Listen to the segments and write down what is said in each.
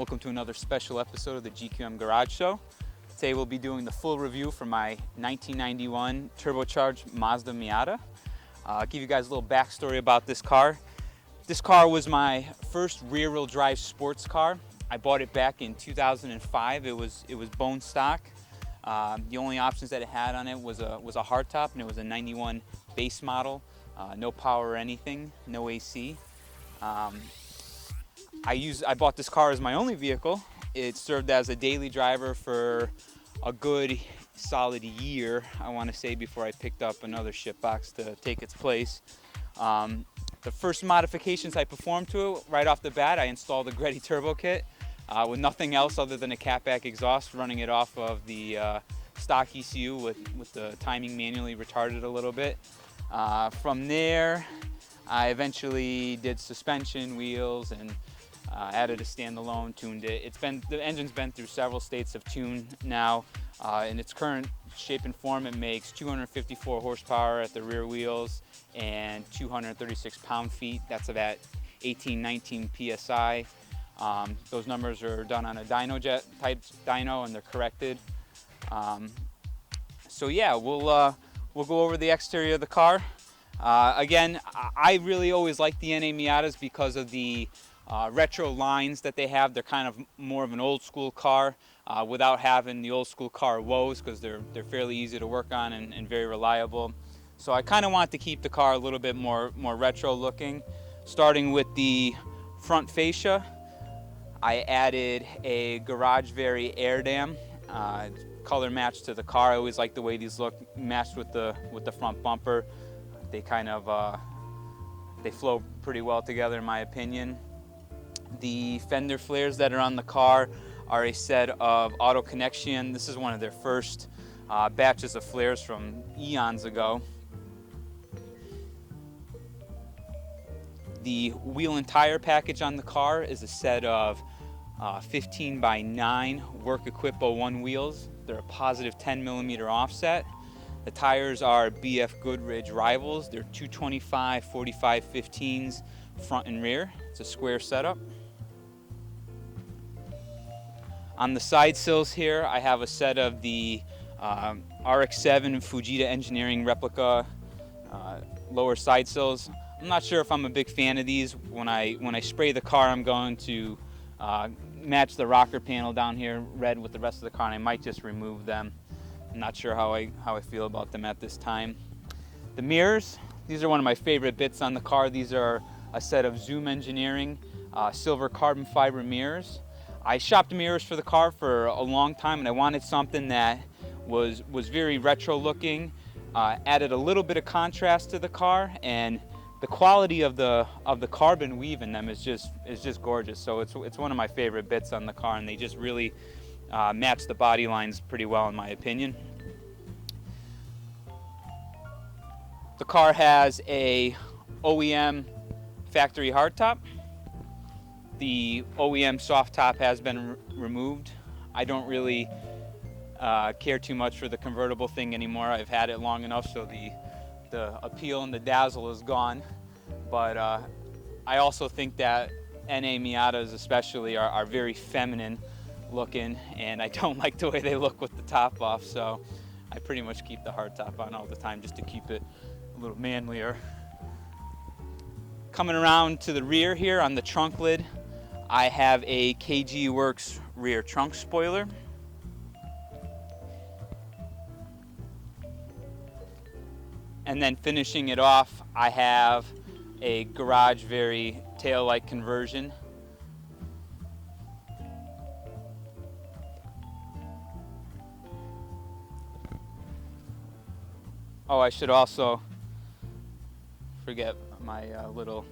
Welcome to another special episode of the GQM Garage Show. Today we'll be doing the full review for my 1991 turbocharged Mazda Miata. I'll give you guys a little backstory about this car. This car was my first rear-wheel drive sports car. I bought it back in 2005. It was bone stock. The only options that it had on it was a hardtop, and it was a 91 base model. No power or anything, no AC. I bought this car as my only vehicle. It served as a daily driver for a good solid year, I want to say, before I picked up another shitbox to take its place. The first modifications I performed to it, right off the bat, I installed a Greddy turbo kit with nothing else other than a catback exhaust, running it off of the stock ECU with the timing manually retarded a little bit. From there, I eventually did suspension, wheels, and added a standalone, tuned it. The engine's been through several states of tune now. In its current shape and form, it makes 254 horsepower at the rear wheels and 236 pound-feet. That's about 18-19 PSI. Those numbers are done on a Dyno type dyno, and they're corrected. So yeah, we'll go over the exterior of the car. Again, I really always like the NA Miatas because of the retro lines that they have. They're kind of more of an old school car without having the old school car woes, because they're fairly easy to work on and very reliable. So I kind of want to keep the car a little bit more retro looking. Starting with the front fascia, I added a Garage Very air dam, color match to the car. I always like the way these look, matched with the front bumper. They kind of they flow pretty well together, in my opinion. The fender flares that are on the car are a set of Auto Connection. This is one of their first batches of flares from eons ago. The wheel and tire package on the car is a set of 15x9 work equipped 01 wheels. They're a positive 10mm offset. The tires are BF Goodrich Rivals. They're 225 45/15s front and rear. It's a square setup. On the side sills here, I have a set of the RX-7 Fujita Engineering replica lower side sills. I'm not sure if I'm a big fan of these. When I spray the car, I'm going to match the rocker panel down here red with the rest of the car, and I might just remove them. I'm not sure how I feel about them at this time. The mirrors, these are one of my favorite bits on the car. These are a set of Zoom Engineering silver carbon fiber mirrors. I shopped mirrors for the car for a long time, and I wanted something that was very retro looking, added a little bit of contrast to the car, and the quality of the carbon weave in them is just gorgeous. So it's one of my favorite bits on the car, and they just really match the body lines pretty well, in my opinion. The car has a OEM factory hardtop. The OEM soft top has been removed. I don't really care too much for the convertible thing anymore. I've had it long enough, so the appeal and the dazzle is gone. But I also think that NA Miatas especially are very feminine looking, and I don't like the way they look with the top off, so I pretty much keep the hardtop on all the time just to keep it a little manlier. Coming around to the rear here on the trunk lid, I have a KG Works rear trunk spoiler. And then finishing it off, I have a Garage Very tail light conversion. Oh, I should also forget my little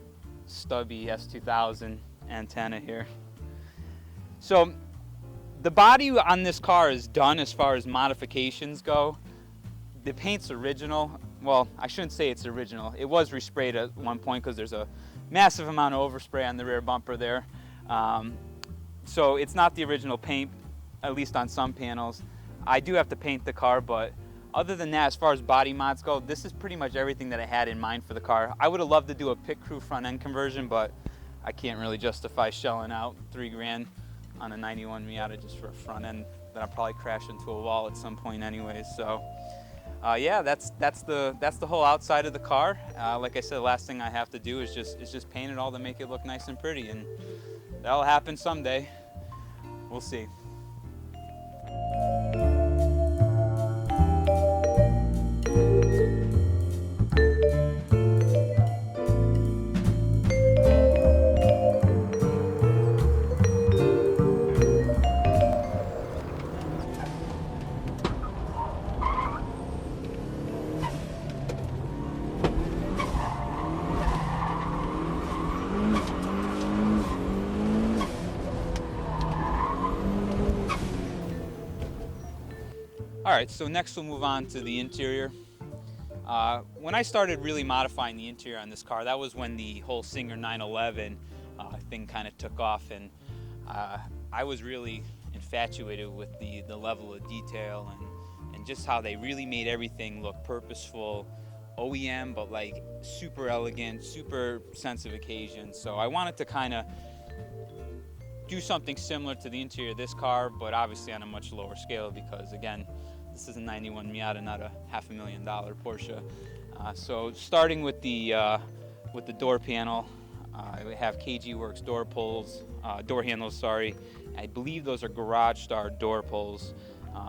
stubby S2000 antenna here. So the body on this car is done as far as modifications go. The paint's original. Well, I shouldn't say it's original. It was resprayed at one point because there's a massive amount of overspray on the rear bumper there. So it's not the original paint, at least on some panels. I do have to paint the car, but other than that, as far as body mods go, this is pretty much everything that I had in mind for the car. I would have loved to do a pit crew front end conversion, but I can't really justify shelling out $3 grand on a 91 Miata just for a front end that I'll probably crash into a wall at some point anyways. So yeah, that's the whole outside of the car. Like I said, the last thing I have to do is just paint it all to make it look nice and pretty, and that'll happen someday. We'll see. All right, so next we'll move on to the interior. When I started really modifying the interior on this car, that was when the whole Singer 911 thing kind of took off, and I was really infatuated with the level of detail and just how they really made everything look purposeful, OEM, but like super elegant, super sense of occasion. So I wanted to kind of do something similar to the interior of this car, but obviously on a much lower scale, because again, this is a 91 Miata, not a $500,000 Porsche. So starting with the door panel, we have KG Works door pulls, door handles, sorry. I believe those are Garage Star door pulls.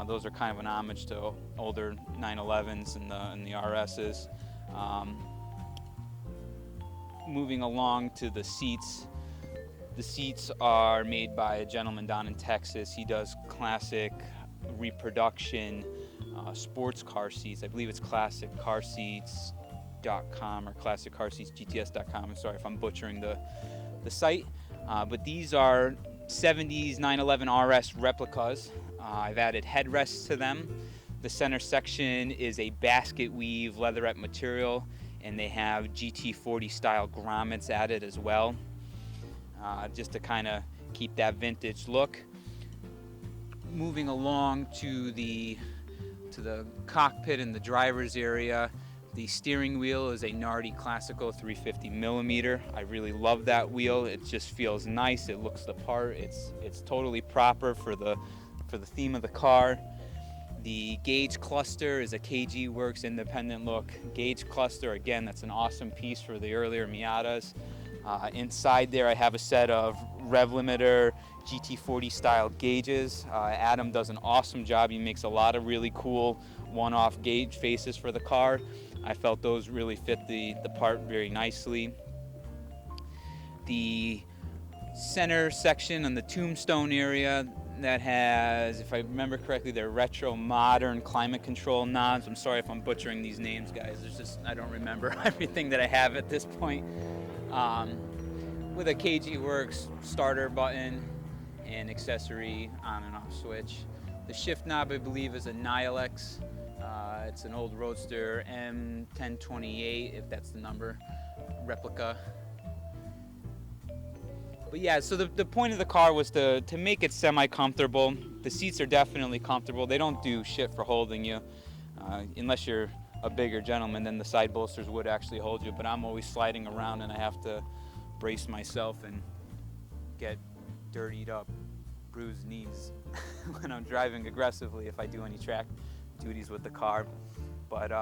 Those are kind of an homage to older 911s and the RSs. Moving along to the seats. The seats are made by a gentleman down in Texas. He does classic reproduction sports car seats. I believe it's classiccarseats.com or classiccarseatsgts.com. I'm sorry if I'm butchering the site. But these are 70s 911 RS replicas. I've added headrests to them. The center section is a basket weave leatherette material, and they have GT40 style grommets added as well, just to kind of keep that vintage look. Moving along to the cockpit and the driver's area, the steering wheel is a Nardi Classico 350 millimeter. I really love that wheel. It just feels nice. It looks the part. It's totally proper for the theme of the car. The gauge cluster is a KG Works independent look gauge cluster. Again, that's an awesome piece for the earlier Miatas. Inside there I have a set of rev limiter GT40 style gauges. Adam does an awesome job. He makes a lot of really cool one-off gauge faces for the car. I felt those really fit the part very nicely. The center section on the tombstone area, that has, if I remember correctly, they're retro modern climate control knobs. I'm sorry if I'm butchering these names, guys. I don't remember everything that I have at this point. With a KG Works starter button and accessory on and off switch. The shift knob, I believe, is a Nilex. It's an old Roadster M1028, if that's the number, replica. But yeah, so the point of the car was to make it semi-comfortable. The seats are definitely comfortable. They don't do shit for holding you. Unless you're a bigger gentleman, then the side bolsters would actually hold you. But I'm always sliding around and I have to brace myself and get dirtied up, bruised knees when I'm driving aggressively if I do any track duties with the car. But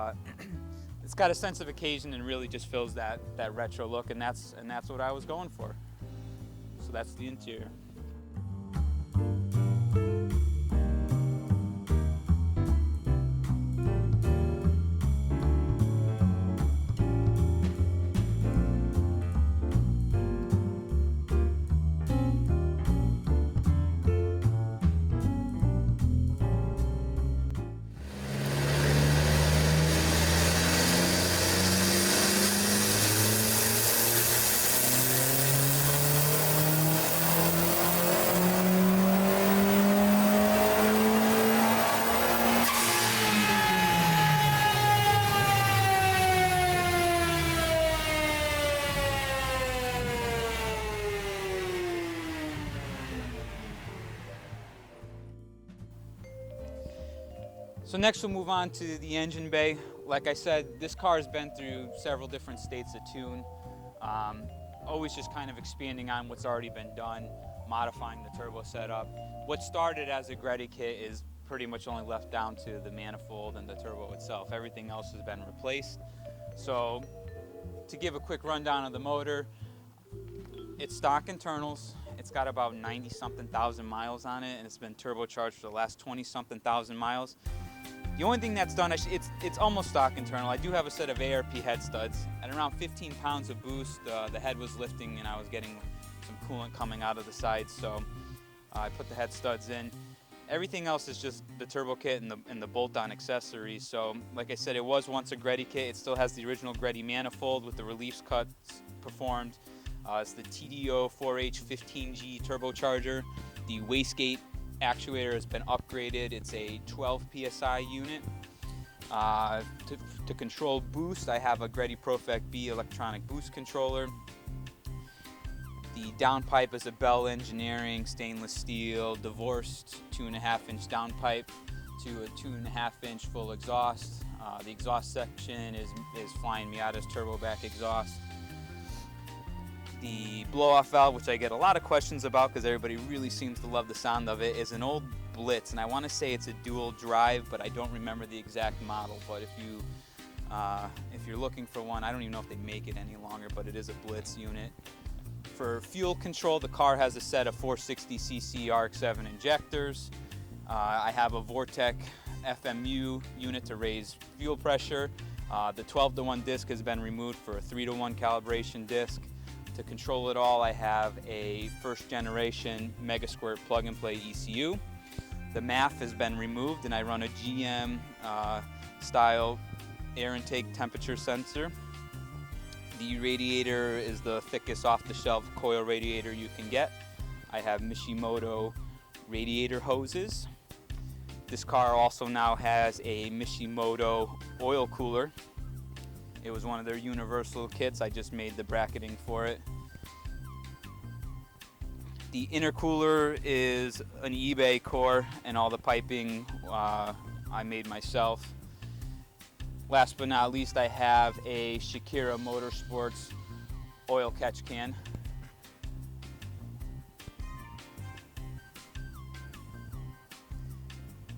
it's got a sense of occasion and really just fills that retro look, and that's what I was going for. So that's the interior. So next we'll move on to the engine bay. Like I said, this car has been through several different states of tune. Always just kind of expanding on what's already been done. modifying the turbo setup. What started as a Greddy kit is pretty much only left down to the manifold and the turbo itself. Everything else has been replaced. So to give a quick rundown of the motor, it's stock internals. It's got about 90-something thousand miles on it, and it's been turbocharged for the last 20-something thousand miles. The only thing that's done, it's almost stock internal. I do have a set of ARP head studs. At around 15 pounds of boost, the head was lifting and I was getting some coolant coming out of the sides, so I put the head studs in. Everything else is just the turbo kit and the bolt-on accessories. So like I said, it was once a Greddy kit. It still has the original Greddy manifold with the release cuts performed. It's the TDO 4H15G turbocharger. The wastegate actuator has been upgraded. It's a 12 PSI unit. To control boost, I have a Greddy Profect B electronic boost controller. The downpipe is a Bell Engineering stainless steel divorced 2.5-inch downpipe to a 2.5-inch full exhaust. The exhaust section is Flying Miata's turboback exhaust. The blow-off valve, which I get a lot of questions about because everybody really seems to love the sound of it, is an old Blitz, and I want to say it's a dual drive, but I don't remember the exact model. But if you're looking for one, I don't even know if they make it any longer, but it is a Blitz unit. For fuel control, the car has a set of 460cc RX-7 injectors. I have a Vortec FMU unit to raise fuel pressure. The 12-to-1 disc has been removed for a 3-to-1 calibration disc. To control it all, I have a first-generation Mega Squirt plug-and-play ECU. The MAF has been removed, and I run a GM style air intake temperature sensor. The radiator is the thickest off-the-shelf coil radiator you can get. I have Mishimoto radiator hoses. This car also now has a Mishimoto oil cooler. It was one of their universal kits. I just made the bracketing for it. The intercooler is an eBay core, and all the piping I made myself. Last but not least, I have a Shakira Motorsports oil catch can.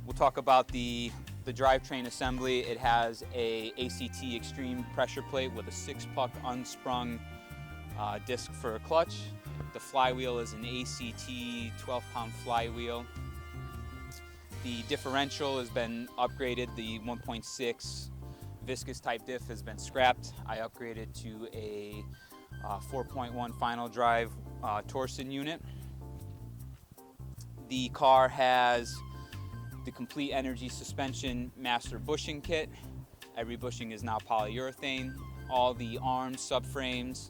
We'll talk about the drivetrain assembly. It has a ACT Extreme pressure plate with a 6-puck unsprung disc for a clutch. The flywheel is an ACT 12-pound flywheel. The differential has been upgraded. The 1.6 viscous type diff has been scrapped. I upgraded to a 4.1 final drive torsion unit. The car has the complete energy suspension master bushing kit. Every bushing is now polyurethane. All the arms, subframes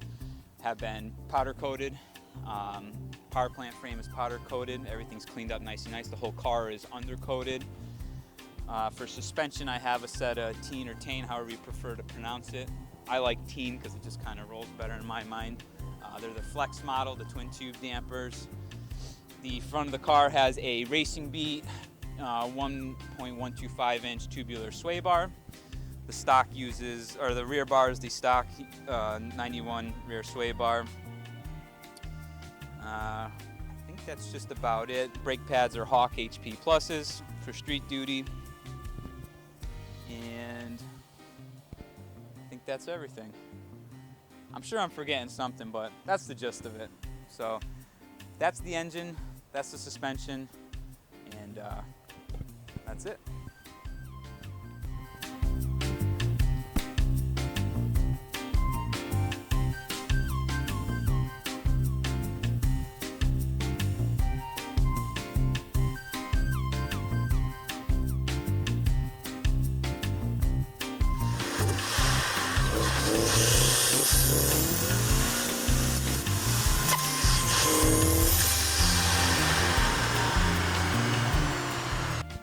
have been powder coated. Power plant frame is powder coated. Everything's cleaned up nice and nice. The whole car is undercoated. For suspension, I have a set of Teen or Tane, however you prefer to pronounce it. I like Teen because it just kind of rolls better in my mind. They're the Flex model, the twin tube dampers. The front of the car has a Racing Beat 1.125-inch tubular sway bar. The stock uses, or the rear bar is the stock 91 rear sway bar. I think that's just about it. Brake pads are Hawk HP Pluses for street duty. And I think that's everything. I'm sure I'm forgetting something, but that's the gist of it. So that's the engine, that's the suspension, and that's it.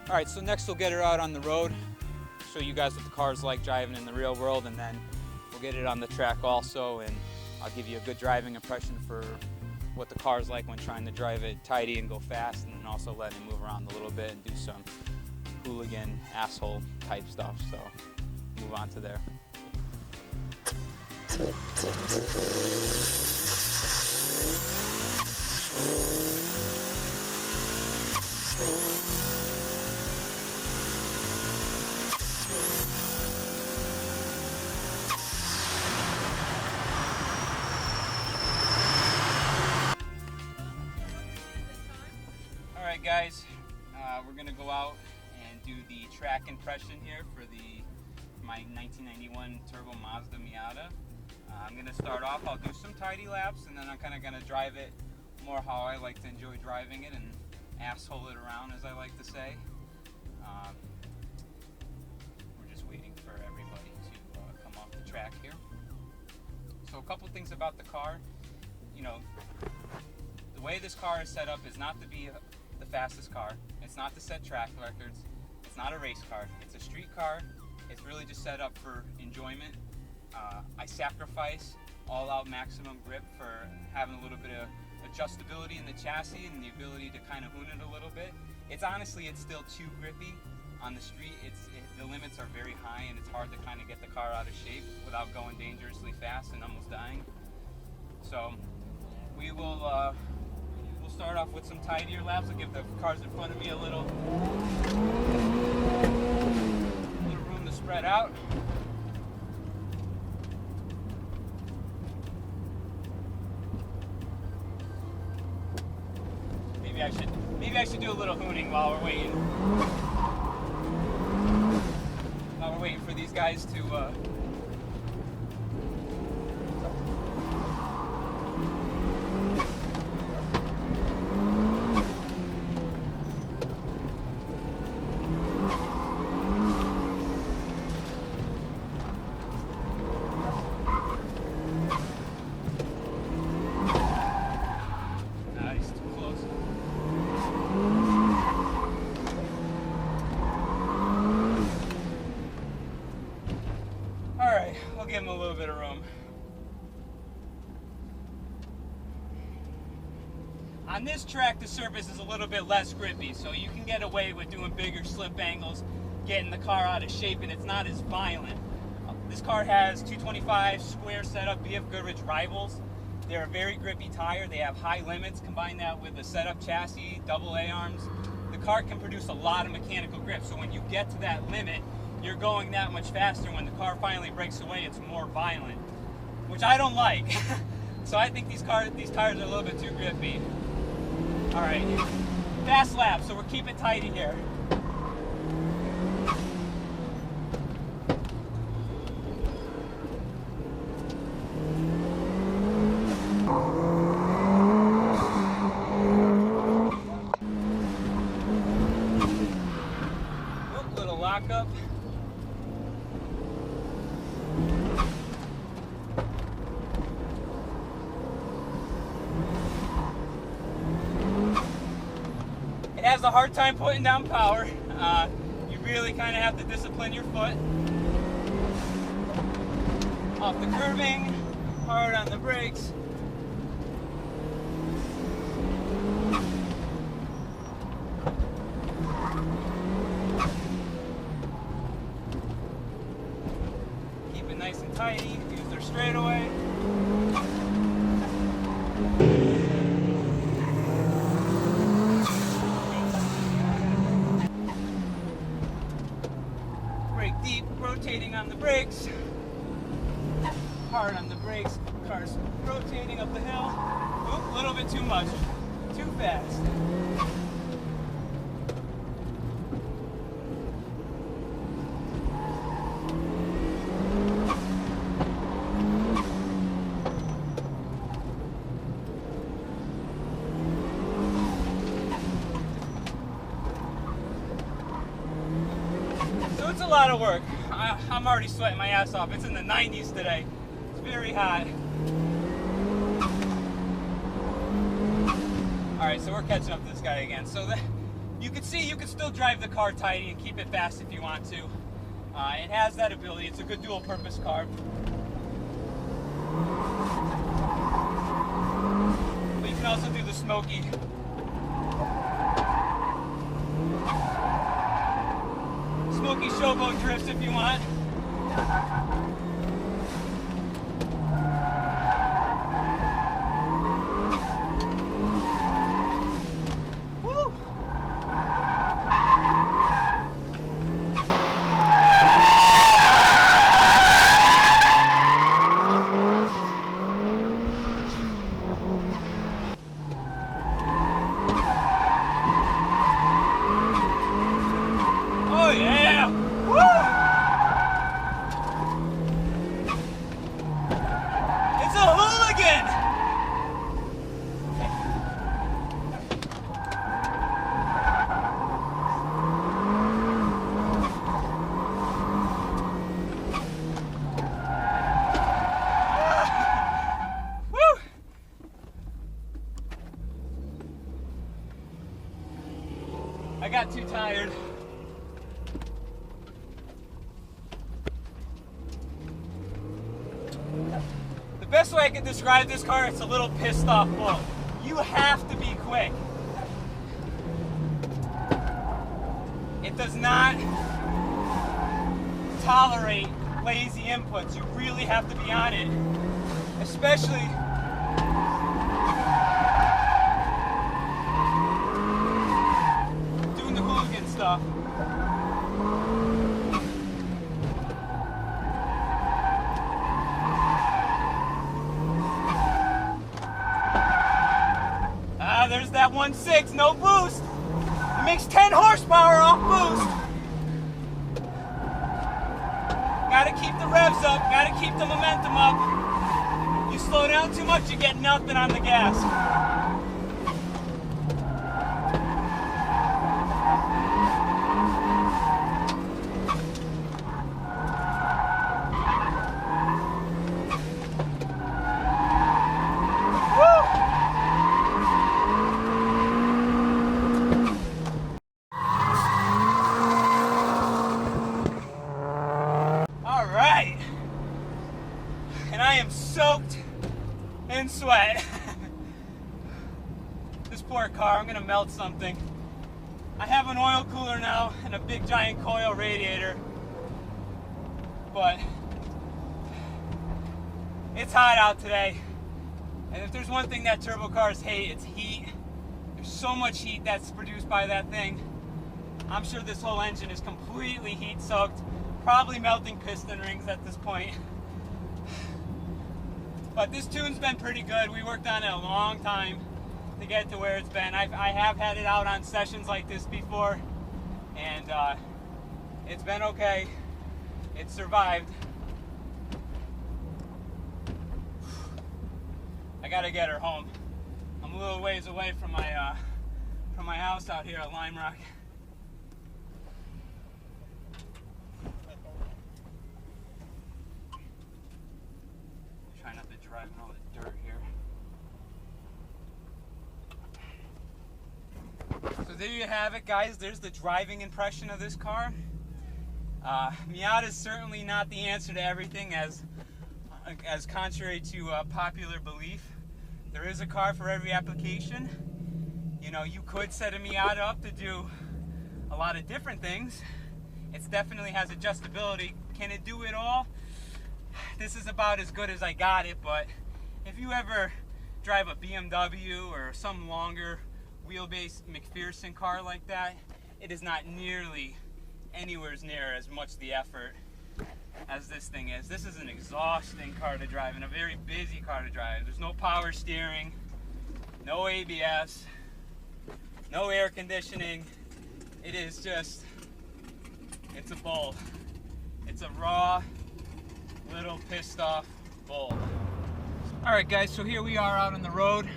All right, so next we'll get her out on the road, show you guys what the car's like driving in the real world, and then we'll get it on the track also, and I'll give you a good driving impression for what the car's like when trying to drive it tidy and go fast, and then also let it move around a little bit and do some hooligan asshole type stuff. So move on to there. Alright guys, we're going to go out and do the track impression here for my 1991 Turbo Mazda Miata. I'm going to start off, I'll do some tidy laps, and then I'm kind of going to drive it more how I like to enjoy driving it and asshole it around, as I like to say. We're just waiting for everybody to come off the track here. So a couple things about the car. You know, the way this car is set up is not to be the fastest car. It's not to set track records. It's not a race car. It's a street car. It's really just set up for enjoyment. I sacrifice all-out maximum grip for having a little bit of adjustability in the chassis and the ability to kind of hoon it a little bit. It's still too grippy on the street. The limits are very high, and it's hard to kind of get the car out of shape without going dangerously fast and almost dying. So we'll start off with some tidier laps. I'll give the cars in front of me a little room to spread out. Maybe I should do a little hooning while we're waiting. While we're waiting for these guys to give them a little bit of room. On this track, the surface is a little bit less grippy, so you can get away with doing bigger slip angles, getting the car out of shape, and it's not as violent. This car has 225 square setup BF Goodrich Rivals. They're a very grippy tire. They have high limits. Combine that with a setup chassis, double A-arms. The car can produce a lot of mechanical grip, so when you get to that limit, you're going that much faster. When the car finally breaks away, it's more violent, which I don't like. So I think these tires are a little bit too grippy. All right, fast lap, so we're keeping tidy here. Oop, little lockup. It has a hard time putting down power. You really kind of have to discipline your foot. Off the curbing, hard on the brakes. Keep it nice and tidy, use their straightaway. Deep, rotating on the brakes, hard on the brakes, car's rotating up the hill. Oop, a little bit too much, too fast. It's a lot of work. I'm already sweating my ass off. It's in the 90s today. It's very hot. Alright, so we're catching up to this guy again. So you can see you can still drive the car tidy and keep it fast if you want to. It has that ability. It's a good dual purpose car. But you can also do the smoky. Smoky showboat drifts if you want. Woo! not too tired. The best way I can describe this car, it's a little pissed off bull. You have to be quick. It does not tolerate lazy inputs. You really have to be on it, especially doing the hooligan stuff. There's that 1.6, no boost. It makes 10 horsepower off boost. Gotta keep the revs up, gotta keep the momentum up. You slow down too much, you get nothing on the gas. Soaked in sweat. This poor car, I'm gonna melt something. I have an oil cooler now and a big giant coil radiator, but it's hot out today. And if there's one thing that turbo cars hate, it's heat. There's so much heat that's produced by that thing. I'm sure this whole engine is completely heat soaked, probably melting piston rings at this point. But this tune's been pretty good. We worked on it a long time to get to where it's been. I have had it out on sessions like this before, and it's been okay. It survived. I gotta get her home. I'm a little ways away from my house out here at Lime Rock. Try not to drive in all the dirt here. So there you have it, guys. There's the driving impression of this car. Miata is certainly not the answer to everything, as contrary to popular belief. There is a car for every application. You know, you could set a Miata up to do a lot of different things. It definitely has adjustability. Can it do it all? This is about as good as I got it, but if you ever drive a BMW or some longer wheelbase McPherson car like that, it is not nearly anywhere near as much the effort as this thing is. This is an exhausting car to drive and a very busy car to drive. There's no power steering, no ABS, no air conditioning. It is just, it's a bull. It's a raw, little pissed off bull. Alright guys, so here we are out on the road,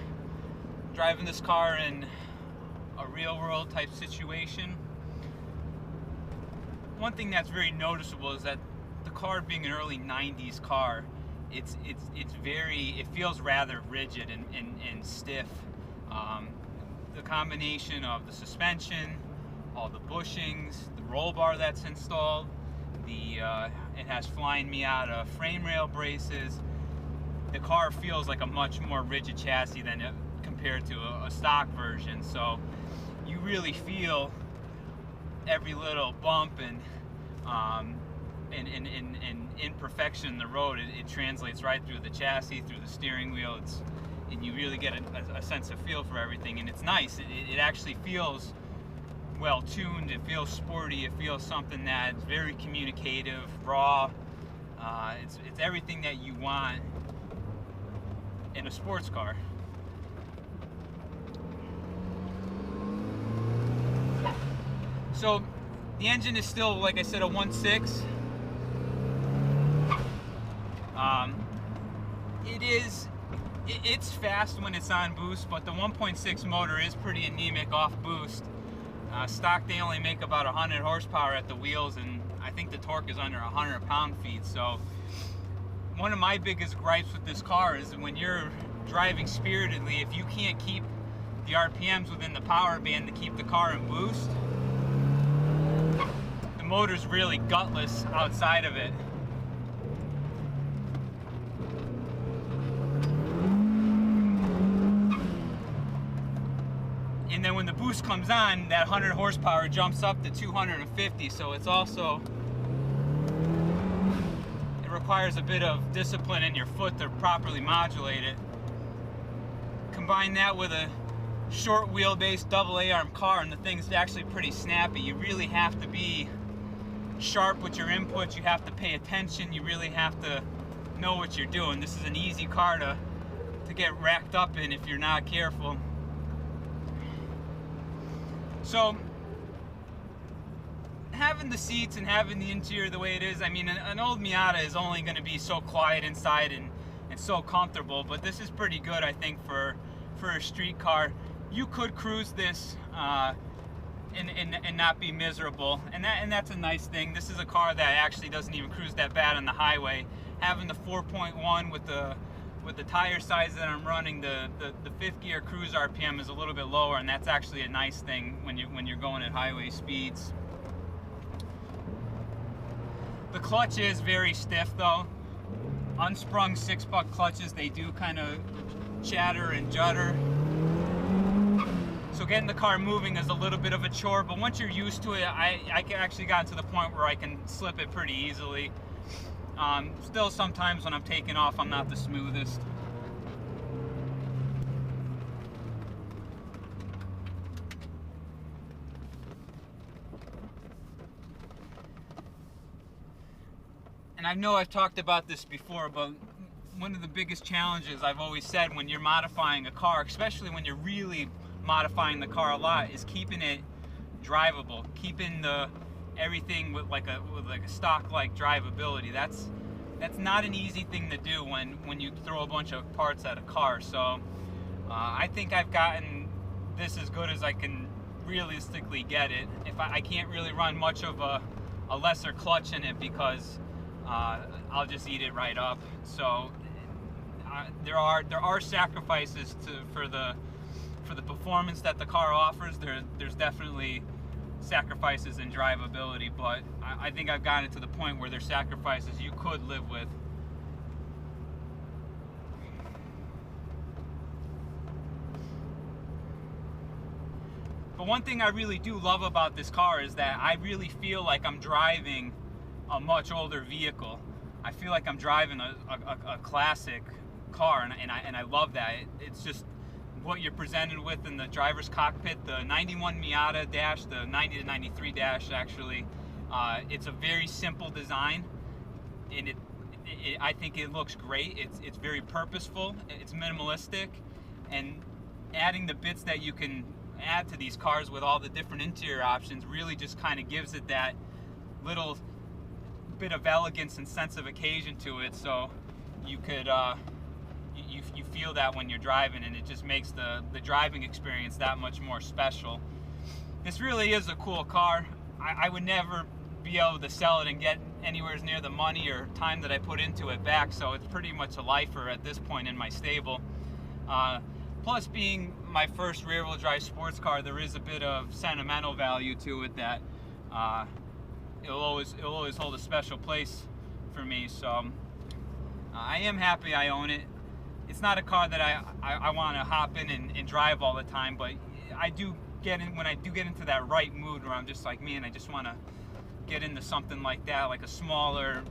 driving this car in a real world type situation. One thing that's very noticeable is that the car being an early 90s car, it feels rather rigid and stiff. The combination of the suspension, all the bushings, the roll bar that's installed, it has Flying Miata frame rail braces. The car feels like a much more rigid chassis than compared to a stock version. So you really feel every little bump and imperfection in the road. It translates right through the chassis, through the steering wheel. And you really get a sense of feel for everything. And it's nice. It actually feels well tuned. It feels sporty. It feels something that's very communicative, raw. It's everything that you want in a sports car. So the engine is still, like I said, a 1.6. It's fast when it's on boost, but the 1.6 motor is pretty anemic off boost. Stock, they only make about 100 horsepower at the wheels, and I think the torque is under 100 pound-feet. So one of my biggest gripes with this car is when you're driving spiritedly, if you can't keep the RPMs within the power band to keep the car in boost, the motor's really gutless outside of it. And then when the boost comes on, that 100 horsepower jumps up to 250, so it's also, it requires a bit of discipline in your foot to properly modulate it. Combine that with a short wheelbase double A-arm car and the thing's actually pretty snappy. You really have to be sharp with your inputs, you have to pay attention, you really have to know what you're doing. This is an easy car to get racked up in if you're not careful. So having the seats and having the interior the way it is, I mean, an old Miata is only going to be so quiet inside and so comfortable, but this is pretty good, I think, for a street car. You could cruise this and not be miserable, and that's a nice thing. This is a car that actually doesn't even cruise that bad on the highway. Having the 4.1 with the tire size that I'm running, the fifth gear cruise RPM is a little bit lower, and that's actually a nice thing when you're going at highway speeds. The clutch is very stiff though. Unsprung 6-buck clutches, they do kind of chatter and judder. So getting the car moving is a little bit of a chore, but once you're used to it, I actually got to the point where I can slip it pretty easily. Still, sometimes when I'm taking off, I'm not the smoothest. And I know I've talked about this before, but one of the biggest challenges I've always said when you're modifying a car, especially when you're really modifying the car a lot, is keeping it drivable, keeping everything with like a stock like drivability. That's not an easy thing to do when you throw a bunch of parts at a car. So I think I've gotten this as good as I can realistically get it. If I can't really run much of a lesser clutch in it because I'll just eat it right up. So there are sacrifices for the performance that the car offers. There's definitely sacrifices in drivability, but I think I've gotten to the point where there's sacrifices you could live with. But one thing I really do love about this car is that I really feel like I'm driving a much older vehicle. I feel like I'm driving a classic car, and I love that. It's just what you're presented with in the driver's cockpit. The 91 Miata dash, the 90 to 93 dash, actually, it's a very simple design, and I think it looks great. It's very purposeful, it's minimalistic, and adding the bits that you can add to these cars with all the different interior options really just kind of gives it that little bit of elegance and sense of occasion to it. So you could you feel that when you're driving, and it just makes the driving experience that much more special. This really is a cool car. I would never be able to sell it and get anywhere near the money or time that I put into it back, so it's pretty much a lifer at this point in my stable. Plus, being my first rear-wheel drive sports car, there is a bit of sentimental value to it that it'll always hold a special place for me. So I am happy I own it. It's not a car that I want to hop in and drive all the time, but I do get in when I do get into that right mood where I'm just like, man, I just want to get into something like that, like a smaller,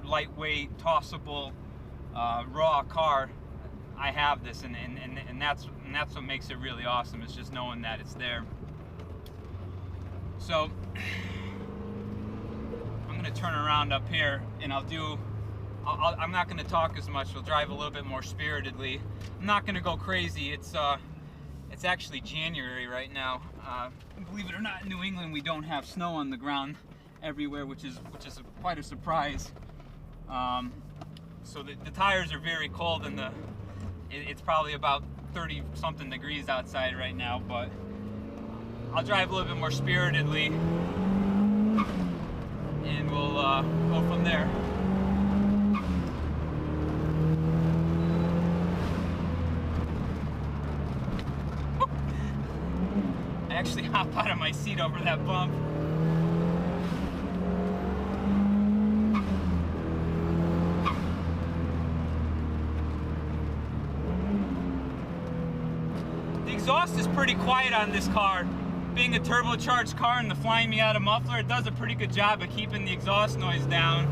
lightweight, tossable, raw car. I have this, and that's what makes it really awesome. It's just knowing that it's there. So I'm gonna turn around up here, and I'm not gonna talk as much. We'll drive a little bit more spiritedly. I'm not gonna go crazy. It's actually January right now. Believe it or not, in New England we don't have snow on the ground everywhere, which is quite a surprise. So the tires are very cold, and it's probably about 30 something degrees outside right now, but I'll drive a little bit more spiritedly, and we'll go from there. I actually hopped out of my seat over that bump. exhaust is pretty quiet on this car. Being a turbocharged car and the Flying Miata muffler, it does a pretty good job of keeping the exhaust noise down.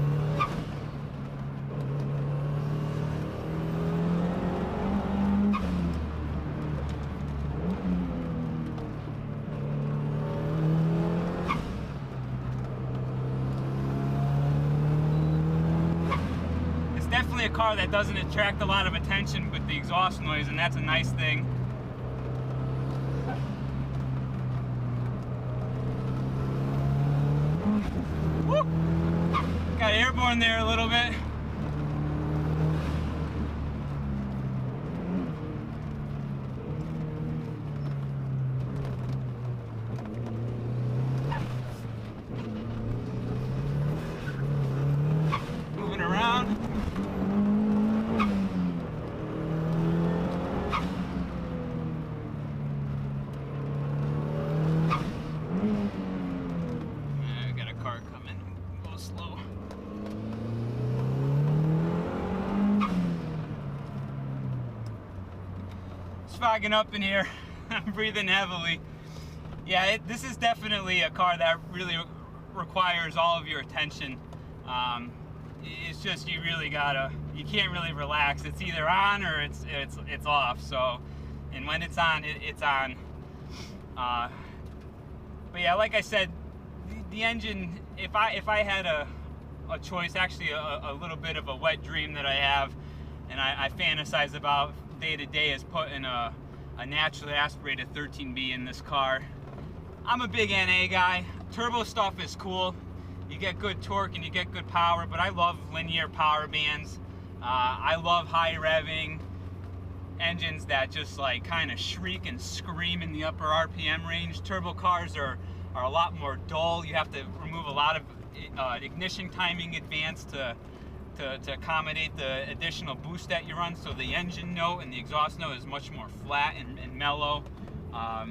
It's definitely a car that doesn't attract a lot of attention with the exhaust noise, and that's a nice thing. Woo! Got airborne there a little bit. Moving around. Fogging up in here. I'm breathing heavily. Yeah, this is definitely a car that really requires all of your attention. It's just you can't really relax. It's either on or it's off. So, and when it's on, it's on. But yeah, like I said, the engine. If I had a choice, actually a little bit of a wet dream that I have, and I fantasize about day to day, is putting a naturally aspirated 13B in this car. I'm a big NA guy. Turbo stuff is cool. You get good torque and you get good power, but I love linear power bands. I love high revving engines that just like kind of shriek and scream in the upper RPM range. Turbo cars are a lot more dull. You have to remove a lot of ignition timing advance to accommodate the additional boost that you run, so the engine note and the exhaust note is much more flat and mellow. I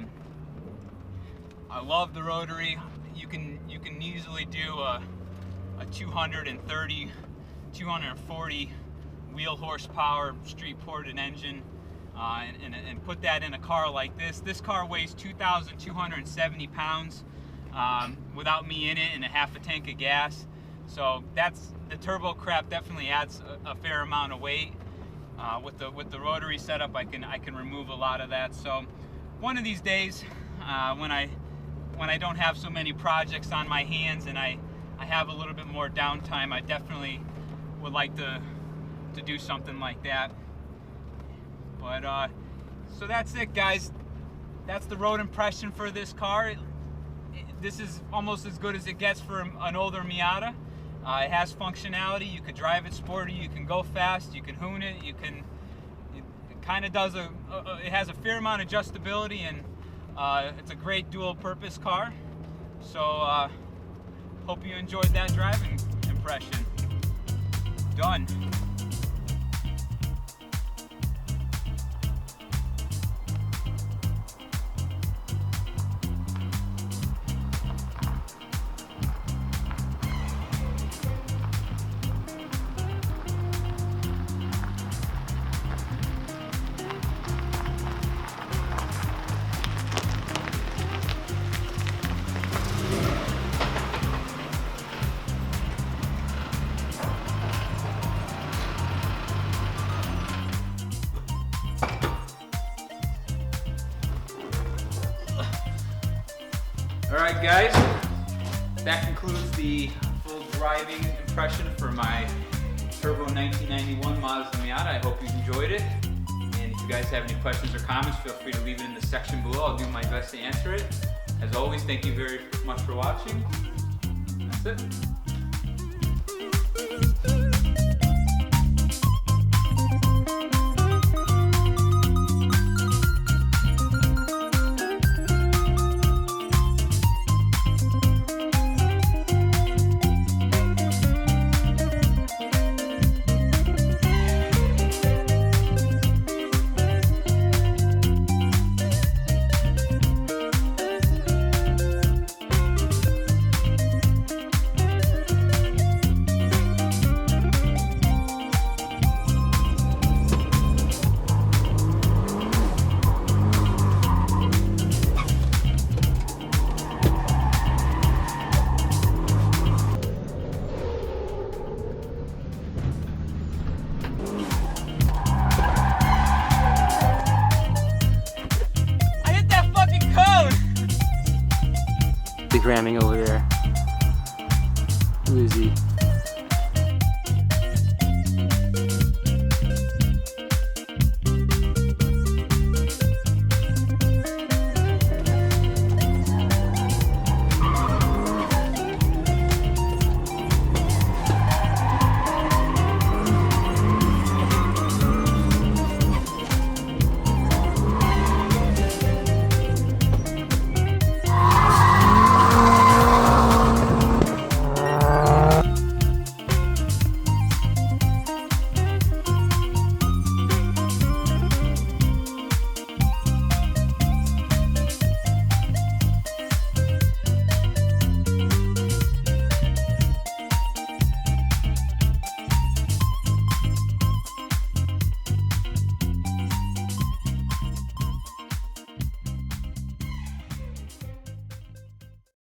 love the rotary. You can easily do a 230, 240 wheel horsepower street ported engine and put that in a car like this. This car weighs 2,270 pounds without me in it and a half a tank of gas. So the turbo crap definitely adds a fair amount of weight. With the rotary setup, I can remove a lot of that. So one of these days, when I don't have so many projects on my hands and I have a little bit more downtime, I definitely would like to do something like that. But so that's it, guys. That's the road impression for this car. This is almost as good as it gets for an older Miata. It has functionality. You could drive it sporty. You can go fast. You can hoon it. It kind of does it has a fair amount of adjustability, and it's a great dual-purpose car. So hope you enjoyed that driving impression. Done. Alright guys, that concludes the full driving impression for my Turbo 1991 Mazda Miata. I hope you enjoyed it. And if you guys have any questions or comments, feel free to leave it in the section below. I'll do my best to answer it. As always, thank you very much for watching. That's it. Instagramming over there.